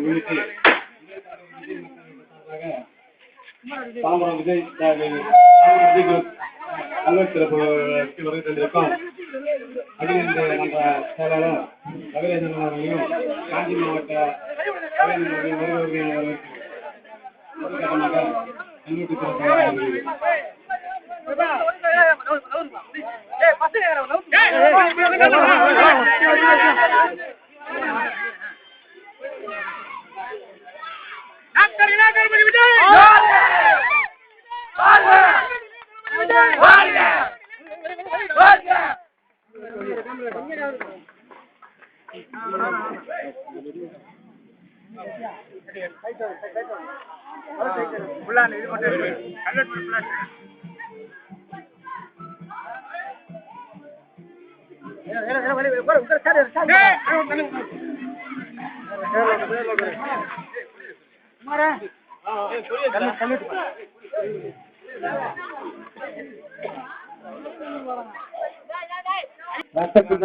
உள்ளிட்டு தாம்பரம் விஜய் சிறப்பு வருகை தந்திருக்கோம். அதில் இந்த நம்ம செயலாளர் ரவிரேந்திரன் அவர்களையும் காஞ்சி மாவட்ட வருகிறவர்கள்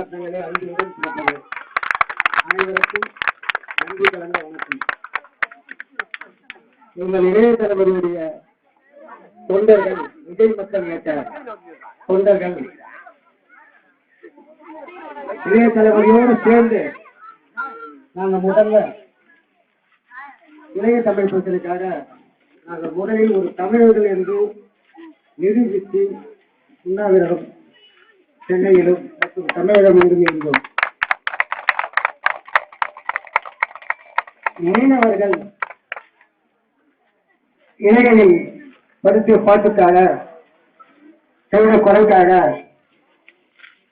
கல்லூரி அனைவருக்கும் நன்றி கலந்த வணக்கம். உங்கள் இளைய தலைவருடைய தொண்டர்கள், விஜய் மக்கள் இயக்க தொண்டர்கள் இளைய தலைவரையோடு சேர்ந்து நாங்கள் முதல்ல இளைய தமிழ் பிரச்சனைக்காக நாங்கள் முதலில் ஒரு தமிழர்கள் என்று நிரூபித்து உண்ணாவிரதம் சென்னையிலும் மற்றும் தமிழகம் எங்கும் இருந்தோம். மீனவர்கள் இளைஞரில் படுத்திய பாட்டுக்காக செய்த கொலைக்காக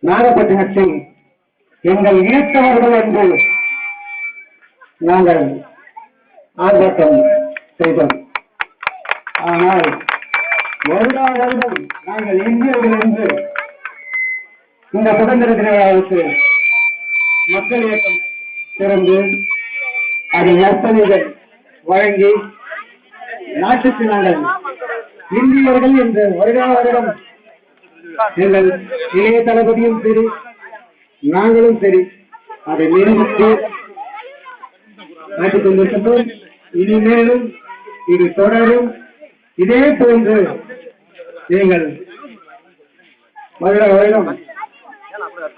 நாகப்பட்டினத்தில் எங்கள் இயக்கவர்கள் என்று நாங்கள் ஆர்ப்பாட்டம் செய்தோம். ஆனால் வருடம் நாங்கள் இந்தியர்கள் என்று இந்த சுதந்திர தின விழாவுக்கு மக்கள் இயக்கம் திறந்து அதில் நற்பணிகள் வழங்கி நாட்டுக்கு நாங்கள் இந்தியர்கள் என்று வருடம் எங்கள் இளைய தளபதியும் சரி நாங்களும் சரி அதை நிரூபித்து நாட்டுக் கொண்டிருக்கின்றோம். இனிமேலும் இது தொடரும். இதே போன்று நீங்கள் வருடம்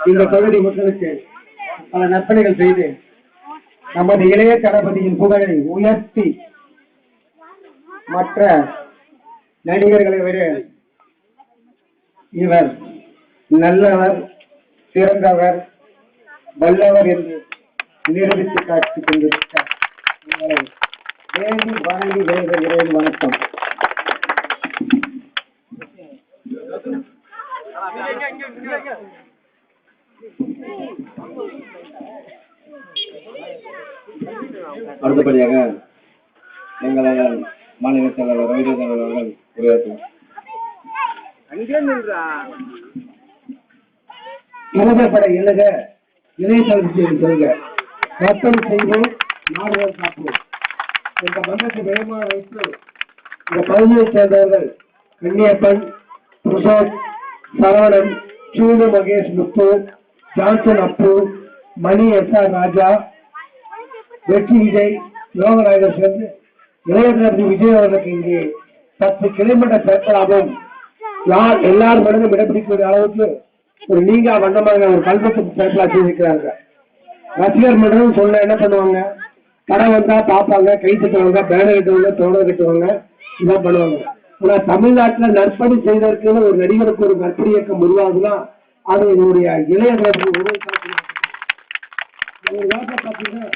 இந்த பகுதி மக்களுக்கு பல நற்பணிகள் செய்து நமது இளைய தளபதியின் புகழை உயர்த்தி மற்ற நடிகர்களை விட இவர் நல்லவர், சிறந்தவர், வல்லவர் என்று நிரூபித்து காட்டிக் கொண்டிருக்கிறார். உங்களை வேண்டி வணங்கி வேண்டுகிறேன். வணக்கம். அடுத்தபடியாக எங்களது மாநில செயலாளர் ரவிரேந்திரன் அவர்கள் உரையாற்றுவார். இளைஞப்படை எழுக, இணைய தளர்ச்சியில் சொல்க, ரத்தம் செய்வோம், நாடுகள் காப்போம். இந்த மன்றத்தை வேகமாக வைத்து இந்த பகுதியைச் சேர்ந்தவர்கள் கண்ணியப்பன், பிரசாத், சரவணன், சூடு மகேஷ் முத்து, ஜான்சன் அப்பு, மணி எஸ்.ஆர். ராஜா, வெற்றி விஜய், யோகநாயகர் சேர்ந்து இளையதளபதி விஜய் அவர்களுக்கு இங்கே 10 கிலோமீட்டர் சேர்க்கலாமும் எல்லாரும் மனதும் இடம்பிடிக்கக்கூடிய அளவுக்கு ஒரு நீங்கா வண்ணமாக ஒரு கல்வத்துக்கு சேர்க்கலாம் செய்திருக்கிறாங்க. ரசிகர் மன்றம் சொன்ன என்ன பண்ணுவாங்க, படம் வந்தா பார்ப்பாங்க, கை தட்டுவாங்க, பேனர் கட்டுவாங்க, தோணை கட்டுவாங்க, இதான் பண்ணுவாங்க. ஆனா தமிழ்நாட்டில் நற்பணி செய்ததற்குன்னு ஒரு நடிகருக்கு ஒரு நற்பணி இயக்கம் உருவாகுதுன்னா அது என்னுடைய இளையதளபதி பார்த்தீங்கன்னா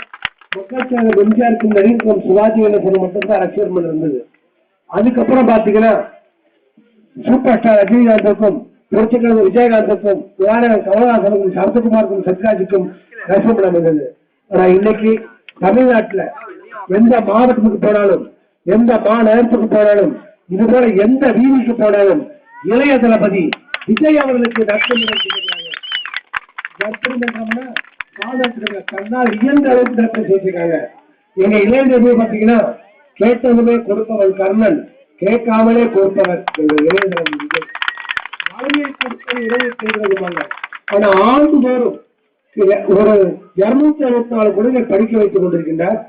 மக்கள் சேவை எம்ஜிஆருக்கும் நடிகருக்கும் சிவாஜி கணேசன் மட்டும்தான் ரசிகர் மன்றம் இருந்தது. அதுக்கப்புறம் பாத்தீங்கன்னா சூப்பர் ஸ்டார் ரஜினிகாந்துக்கும், புரட்சிக்கலைஞர் விஜயகாந்துக்கும், கமலஹாசனுக்கும், சரத்குமாருக்கும், சத்யராஜுக்கும் ரசிகர் மன்றம் இருந்தது. ஆனா இன்னைக்கு தமிழ்நாட்டுல எந்த மாவட்டத்துக்கு போனாலும், எந்த மாநகரத்துக்கு போனாலும், இது போல எந்த வீதிக்கு போனாலும் இளைய தளபதி விஜய் அவர்களுக்கு நற்பணிமன்றம்னா தன்னால் இயன்ற அளவுக்கு நற்பணி செஞ்சிருக்காங்க. எங்க இளைஞர்கள் பாத்தீங்கன்னா கேட்டதுமே கொடுப்பவர் கர்ணன், கேட்காமலே கொடுப்பவர் எங்க இளைஞர்கள். வாழ்வை கொடுப்பது இடையே செய்திருப்பாங்க. ஆனா ஆண்டுதோறும் ஒரு 264 குழந்தைகள் படிக்க வைத்துக் கொண்டிருக்கின்றார்.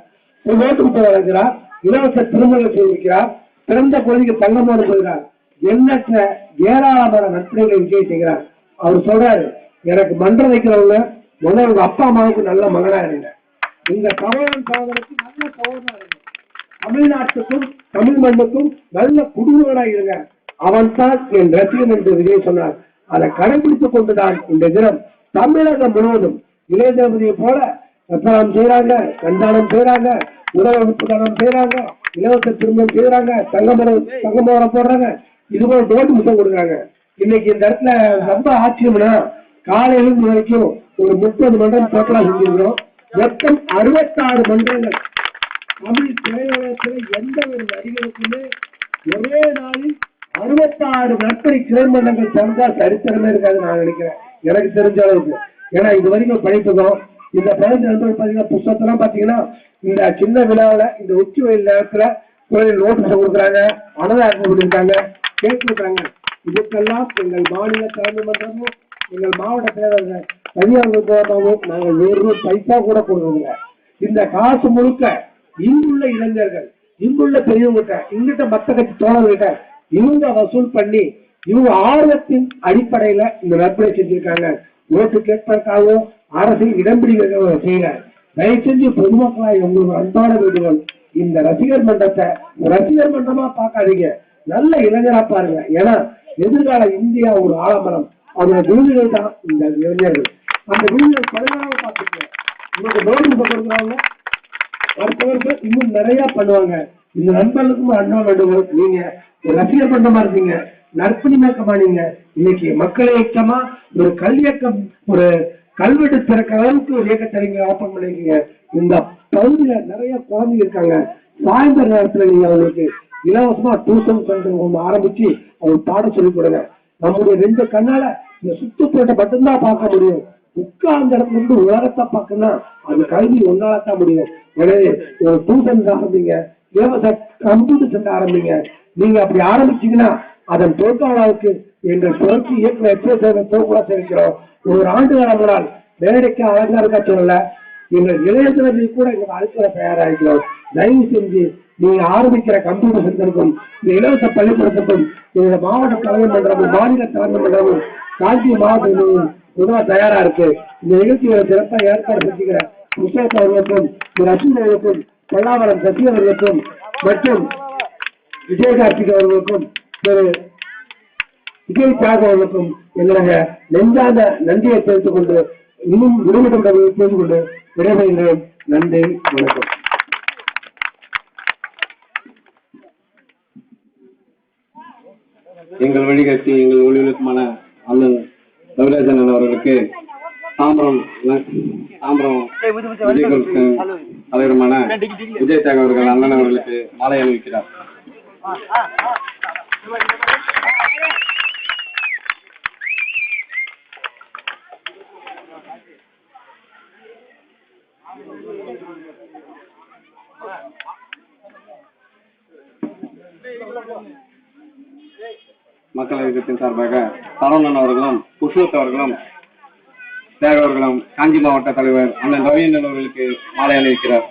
ஒரு நோட்டு வழங்குகிறார், இலவச திருமணம் செய்திருக்கிறார், பிறந்த குழந்தைக்கு தங்கமோடு போகிறார். எண்ணற்ற ஏராளமான நற்பணிகளை விஜய் செய்கிறார். அவர் சொல்றாரு, எனக்கு மன்றம் வைக்கிறவங்க முதல்ல உங்க அப்பா அம்மாவுக்கு நல்ல மகனா இருங்க, இந்த சகோதரன் சகோதரருக்கு நல்ல சகோதரனா இருங்க, தமிழ்நாட்டுக்கும் தமிழ் மண்ணுக்கும் நல்ல குடிமகனாக இருங்க, அவன் தான் என் ரசிகன் என்று விஜய் சொன்னார். அதை கடைபிடித்துக் கொண்டுதான் இந்த தினம் தமிழகம் முழுவதும் இளைய தளபதியை போல ரத்தனம் செய்யறாங்க, கண்தானம் செய்யறாங்க, உணவகுப்பு தானம் செய்யறாங்க, இலவச திருமணம் செய்யறாங்க, தங்கமோரம் போடுறாங்க, இது போல நோட்டு முத்தம் கொடுக்குறாங்க. இன்னைக்கு இந்த இடத்துல ரொம்ப ஆச்சரியம்னா காலையிலிருந்து வரைக்கும் ஒரு 30 மன்றம் டோட்டலா செஞ்சிருக்கிறோம். மொத்தம் 66 மன்றங்கள். தமிழ் திரையுலகத்தில் எந்த ஒரு நடிகருக்குமே ஒரே நாளில் 66 நற்பணி திரைமன்றங்கள் தந்தா சரித்திரமே இருக்காது நான் நினைக்கிறேன், எனக்கு தெரிஞ்ச அளவுக்கு. ஏன்னா இது வரைக்கும் படிப்புக்கும் இந்த 15 நண்பர்கள் பாத்தீங்கன்னா புத்தகத்தெல்லாம் பாத்தீங்கன்னா இந்த சின்ன விழாவில் இந்த உச்சி வெயில் நேரத்துல கோயில் நோட்டீஸ் கொடுக்குறாங்க, அன்னதானம் கொடுக்குறாங்க, கேட்டு கொடுக்குறாங்க. இதுக்கெல்லாம் எங்கள் மாநில தலைமை மன்றமும் எங்கள் மாவட்ட செயலர்கள் தனியார் போராட்டமும் நாங்கள் 1 பைசா கூட கொடுக்கறதில்ல. இந்த காசு முழுக்க இங்குள்ள இளைஞர்கள், இங்குள்ள பெரியவங்கிட்ட, இங்கிட்ட மத்த கட்சி தோழர்கிட்ட இவங்க வசூல் பண்ணி இவங்க ஆர்வத்தின் அடிப்படையில இந்த நற்பணி செஞ்சிருக்காங்க. ஓட்டு கேட்பதற்காகவும் அரசியல் இடம்பிடிக்க செய்யல. தயவு செஞ்சு பொதுமக்களாக உங்களுக்கு அன்பான வேண்டுகோள், இந்த ரசிகர் மன்றத்தை ரசிகர் மன்றமா பார்க்காதீங்க, நல்ல இளைஞரா பாருங்க. ஏன்னா எதிர்கால இந்தியா ஒரு ஆலமரம், அதோட விருதுகள் தான் இந்த இளைஞர்கள். அந்த விருதுகள் பதினாறாவது பார்த்துக்கோங்க. உங்களுக்கு நோட்டீஸ் கொடுக்குறவங்க அடுத்தவர்கள் இன்னும் நிறைய பண்ணுவாங்க. இந்த நண்பர்களுக்கும் அண்ணா வேண்டுகோள், நீங்க ஒரு ரசிகர் மன்றமா இருக்கீங்க, நற்பணி இயக்கமா, நீங்க இன்னைக்கு மக்கள் இயக்கமா ஒரு கல்வியக்கம், ஒரு கல்வெட்டு திறக்க அளவுக்கு ஒரு இயக்கத்தை நீங்க ஓப்பன் பண்ணிருக்கீங்க. இந்த பகுதியில நிறைய குழந்தைங்க இருக்காங்க, சாயந்தர நேரத்துல நீங்க அவங்களுக்கு இலவசமா டியூஷன் சென்டர் ஒன்று ஆரம்பிச்சு அவங்க பாடம் சொல்லிக் கொடுங்க. நம்முடைய 2 கண்ணால இந்த சுற்றுப்புறத்தை மட்டும்தான் பார்க்க முடியும், உட்கார்ந்த இடத்துல இருந்து உலகத்தை பார்க்கணும், அது கல்வி ஒன்னால்தான் முடியும். எனவே ஒரு டியூஷன் ஆரம்பிங்க, இலவச கம்ப்யூட்டர் சென்டர் ஆரம்பிங்க. நீங்க அப்படி ஆரம்பிச்சீங்கன்னா அதன் துவக்க எங்கள் புரட்சி இயக்குநர் தோக்குலா சேர்க்கிறோம். ஒரு ஆண்டு காலங்களால் மேடைக்கு அலங்காரக்கா சொல்லல, எங்கள் இளையத்தினரை கூட எங்களுக்கு அழைக்கிற தயாராகிறோம். தயவு செஞ்சு நீங்க ஆரம்பிக்கிற கம்ப்யூட்டர் சென்டருக்கும் இந்த இலவச பள்ளிக்கூடத்துக்கும் எங்க மாவட்ட தலைமை மன்றமும் மாநில தலைமை மன்றமும் காஞ்சி மாவட்டமும் உதவ தயாரா இருக்கு. இந்த நிகழ்ச்சிகளை சிறப்பாக ஏற்பாடு செஞ்சுக்கிற முஸ்தபா அவர்களுக்கும், ரசீத் அவர்களுக்கும், பல்லாவரம் சசி அவர்களுக்கும் மற்றும் விஜயகார்த்திக் அவர்களுக்கும், திரு விஜய் தியாக அவர்களுக்கும் எங்களுடைய நெஞ்சார்ந்த நன்றியை தெரிவித்துக் கொண்டு இன்னும் விடுமுறை தெரிந்து கொண்டு விடைபெறுகிறேன். நன்றி, வணக்கம். எங்கள் வழிகாட்டி எங்கள் ஒளிவிளக்கமான அண்ணன் ரவிராஜன் அவர்களுக்கு தாம்பரம் தலைவருமான விஜய் தியாக அவர்கள் அண்ணன் அவர்களுக்கு மாலை அணிவிக்கிறார். மக்கள் இயக்கத்தின் சார்பாக சரவணன் அவர்களும் புஷ்வத் அவர்களும் தியாக அவர்களும் காஞ்சி மாவட்ட தலைவர் அண்ணன் ரவீந்திரன் அவர்களுக்கு மாலை அணிவிக்கிறார்.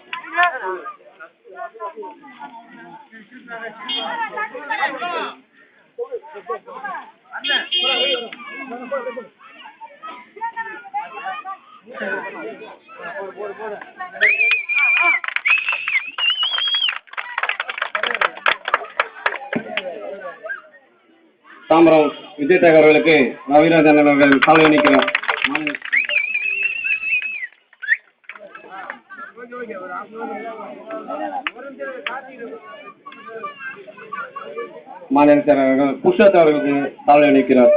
தாம்பரம் விஜய் தியாக அவர்களுக்கு ரவிராஜன் அவர்கள் மாலை அணிவிக்கிறார். மாநில செயலாளர்கள் புஷ்வத் அவர்களுக்கு மாலை அணிவிக்கிறார்.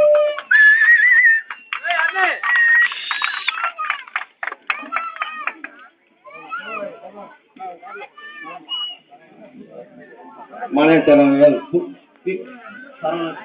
மாநில செயலாளர்கள்